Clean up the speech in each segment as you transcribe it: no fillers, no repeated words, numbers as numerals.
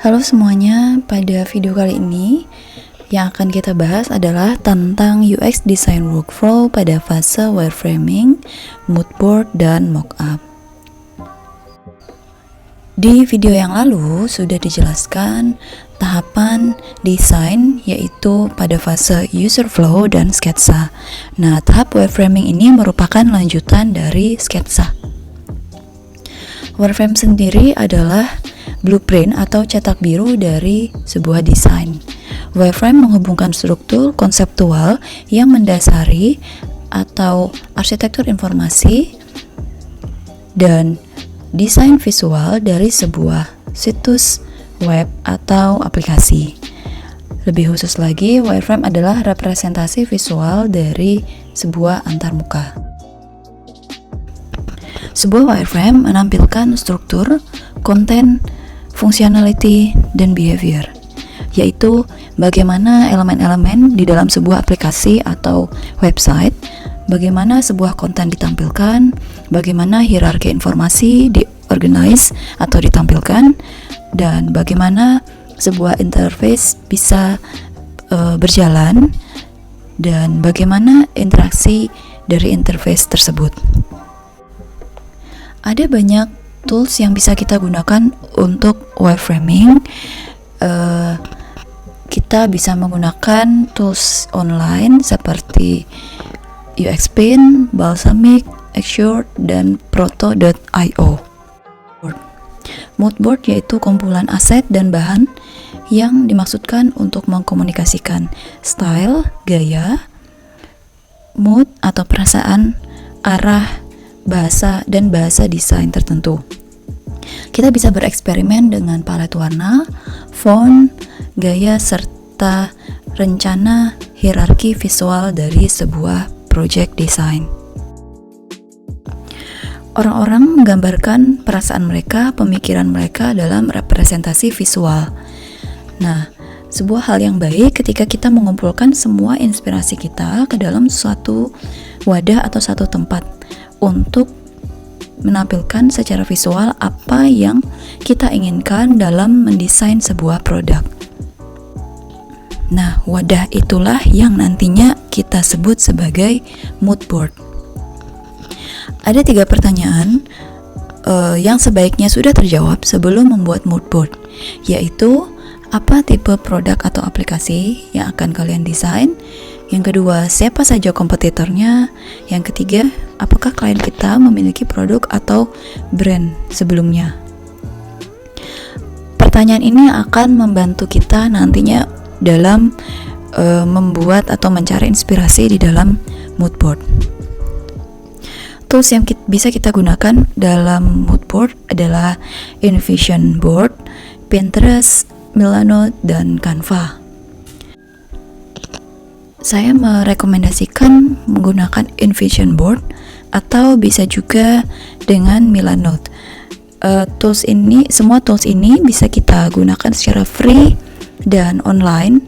Halo semuanya, pada video kali ini yang akan kita bahas adalah tentang UX Design Workflow pada fase wireframing, moodboard, dan mockup. Di video yang lalu sudah dijelaskan tahapan desain, yaitu pada fase user flow dan sketsa. Nah, tahap wireframing ini merupakan lanjutan dari sketsa. Wireframe sendiri adalah blueprint atau cetak biru dari sebuah desain. Wireframe menghubungkan struktur konseptual yang mendasari atau arsitektur informasi dan desain visual dari sebuah situs web atau aplikasi. Lebih khusus lagi, wireframe adalah representasi visual dari sebuah antarmuka. Sebuah wireframe menampilkan struktur, konten, functionality, dan behavior, yaitu bagaimana elemen-elemen di dalam sebuah aplikasi atau website, bagaimana sebuah konten ditampilkan, bagaimana hierarki informasi diorganize atau ditampilkan, dan bagaimana sebuah interface bisa berjalan, dan bagaimana interaksi dari interface tersebut. Ada banyak tools yang bisa kita gunakan untuk wireframing. Kita bisa menggunakan tools online seperti UXPin, Balsamiq, Axure, dan Proto.io. Moodboard yaitu kumpulan aset dan bahan yang dimaksudkan untuk mengkomunikasikan style, gaya, mood atau perasaan, arah, bahasa, dan bahasa desain tertentu. Kita bisa bereksperimen dengan palet warna, font, gaya, serta rencana hierarki visual dari sebuah project desain. Orang-orang menggambarkan perasaan mereka, pemikiran mereka dalam representasi visual. Nah, sebuah hal yang baik ketika kita mengumpulkan semua inspirasi kita ke dalam suatu wadah atau satu tempat untuk menampilkan secara visual apa yang kita inginkan dalam mendesain sebuah produk. Nah, wadah itulah yang nantinya kita sebut sebagai moodboard. Ada 3 pertanyaan yang sebaiknya sudah terjawab sebelum membuat moodboard, yaitu apa tipe produk atau aplikasi yang akan kalian desain? Yang kedua, siapa saja kompetitornya? Yang ketiga, apakah klien kita memiliki produk atau brand sebelumnya? Pertanyaan ini akan membantu kita nantinya dalam membuat atau mencari inspirasi di dalam moodboard. Tools yang bisa kita gunakan dalam moodboard adalah InVision Board, Pinterest, Milanote, dan Canva. Saya merekomendasikan menggunakan InVision Board atau bisa juga dengan Milanote. Semua tools ini bisa kita gunakan secara free dan online,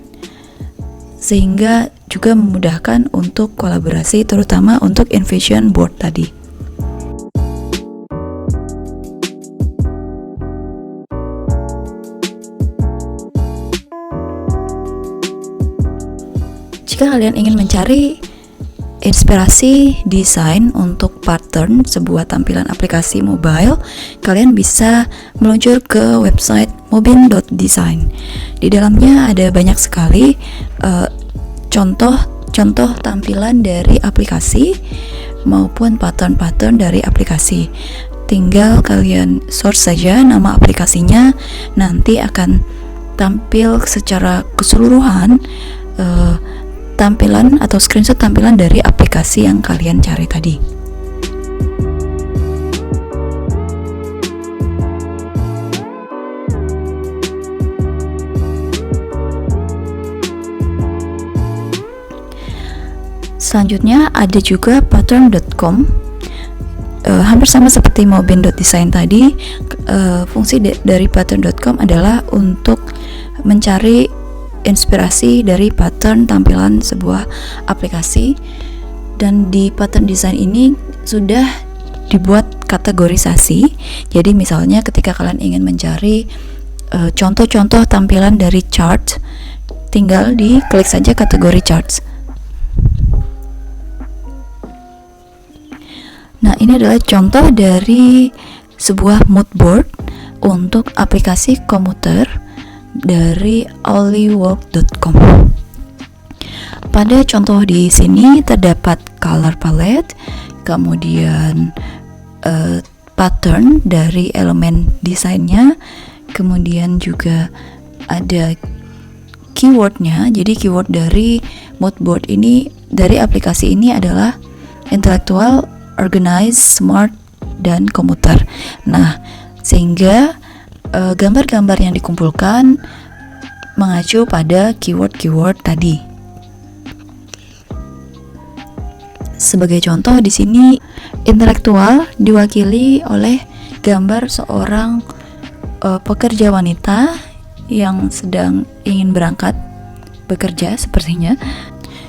sehingga juga memudahkan untuk kolaborasi, terutama untuk InVision Board tadi. Jika kalian ingin mencari inspirasi desain untuk pattern sebuah tampilan aplikasi mobile, kalian bisa meluncur ke website mobin.design. Di dalamnya ada banyak sekali contoh tampilan dari aplikasi maupun pattern-pattern dari aplikasi. Tinggal kalian search saja nama aplikasinya, nanti akan tampil secara keseluruhan tampilan atau screenshot tampilan dari aplikasi yang kalian cari tadi. Selanjutnya ada juga pattern.com. Hampir sama seperti mobin.design tadi. Fungsi dari pattern.com adalah untuk mencari inspirasi dari pattern tampilan sebuah aplikasi, dan di pattern design ini sudah dibuat kategorisasi. Jadi misalnya ketika kalian ingin mencari contoh-contoh tampilan dari chart, tinggal diklik saja kategori charts. Nah, ini adalah contoh dari sebuah mood board untuk aplikasi komuter dari onlywork.com. Pada contoh di sini terdapat color palette, kemudian pattern dari elemen desainnya, kemudian juga ada keywordnya. Jadi keyword dari mood board ini, dari aplikasi ini adalah intellectual, organized, smart, dan komuter. Nah, sehingga gambar-gambar yang dikumpulkan mengacu pada keyword-keyword tadi. Sebagai contoh di sini, intelektual diwakili oleh gambar seorang pekerja wanita yang sedang ingin berangkat bekerja sepertinya.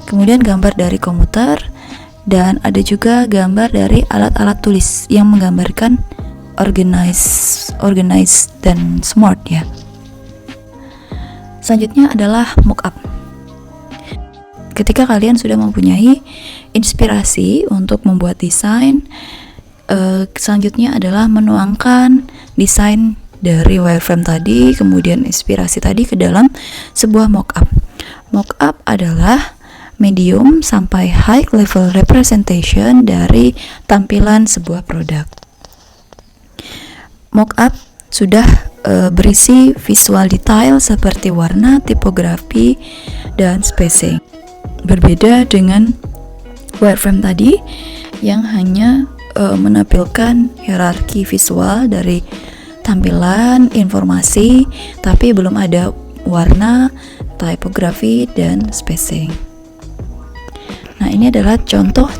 Kemudian gambar dari komuter, dan ada juga gambar dari alat-alat tulis yang menggambarkan organized dan smart ya. Selanjutnya adalah mockup. Ketika kalian sudah mempunyai inspirasi untuk membuat desain, selanjutnya adalah menuangkan desain dari wireframe tadi, kemudian inspirasi tadi ke dalam sebuah mockup. Mockup adalah medium sampai high level representation dari tampilan sebuah produk. Mockup sudah berisi visual detail seperti warna, tipografi, dan spacing. Berbeda dengan wireframe tadi yang hanya menampilkan hierarki visual dari tampilan, informasi, tapi belum ada warna, tipografi, dan spacing. Nah, ini adalah contoh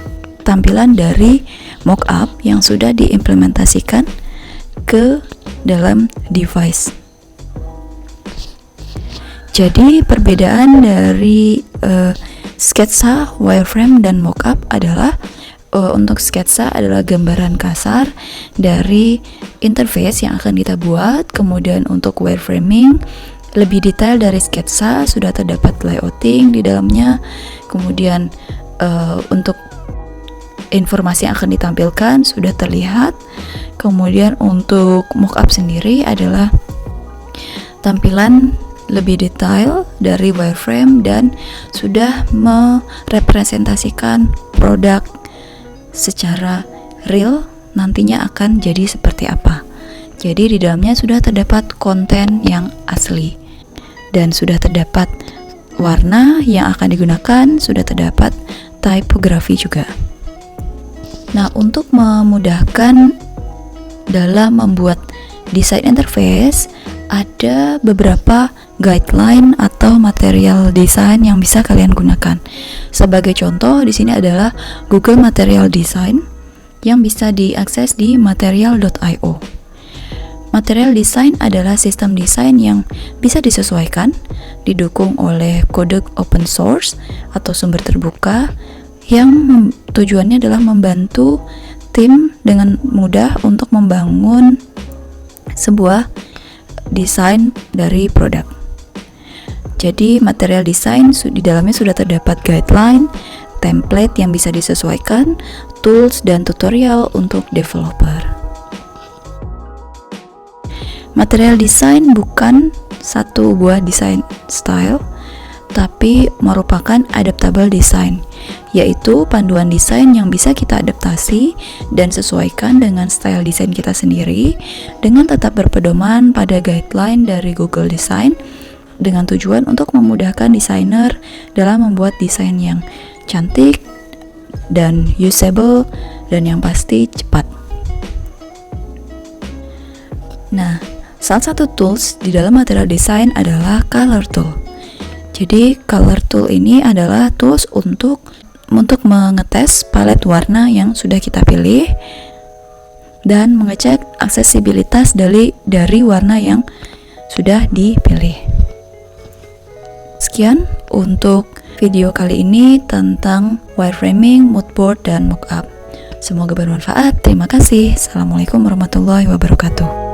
tampilan dari mockup yang sudah diimplementasikan ke dalam device. Jadi perbedaan dari sketsa, wireframe, dan mockup adalah untuk sketsa adalah gambaran kasar dari interface yang akan kita buat. Kemudian untuk wireframing lebih detail dari sketsa, sudah terdapat layouting di dalamnya. Kemudian untuk informasi yang akan ditampilkan sudah terlihat. Kemudian untuk mockup sendiri adalah tampilan lebih detail dari wireframe dan sudah merepresentasikan produk secara real nantinya akan jadi seperti apa. Jadi di dalamnya sudah terdapat konten yang asli dan sudah terdapat warna yang akan digunakan, sudah terdapat tipografi juga. Nah, untuk memudahkan dalam membuat desain interface, ada beberapa guideline atau material desain yang bisa kalian gunakan. Sebagai contoh di sini adalah Google Material Design yang bisa diakses di material.io. Material design adalah sistem desain yang bisa disesuaikan, didukung oleh kode open source atau sumber terbuka yang tujuannya adalah membantu tim dengan mudah untuk membangun sebuah desain dari produk. Jadi material design di dalamnya sudah terdapat guideline, template yang bisa disesuaikan, tools dan tutorial untuk developer. Material design bukan satu buah desain style, tapi merupakan adaptable design, yaitu panduan desain yang bisa kita adaptasi dan sesuaikan dengan style desain kita sendiri dengan tetap berpedoman pada guideline dari Google Design dengan tujuan untuk memudahkan desainer dalam membuat desain yang cantik dan usable dan yang pasti cepat. Nah, salah satu tools di dalam material desain adalah Color Tool. Jadi Color Tool ini adalah tools untuk mengetes palet warna yang sudah kita pilih dan mengecek aksesibilitas dari warna yang sudah dipilih. Sekian untuk video kali ini tentang wireframing, moodboard, dan mockup. Semoga bermanfaat. Terima kasih. Assalamualaikum warahmatullahi wabarakatuh.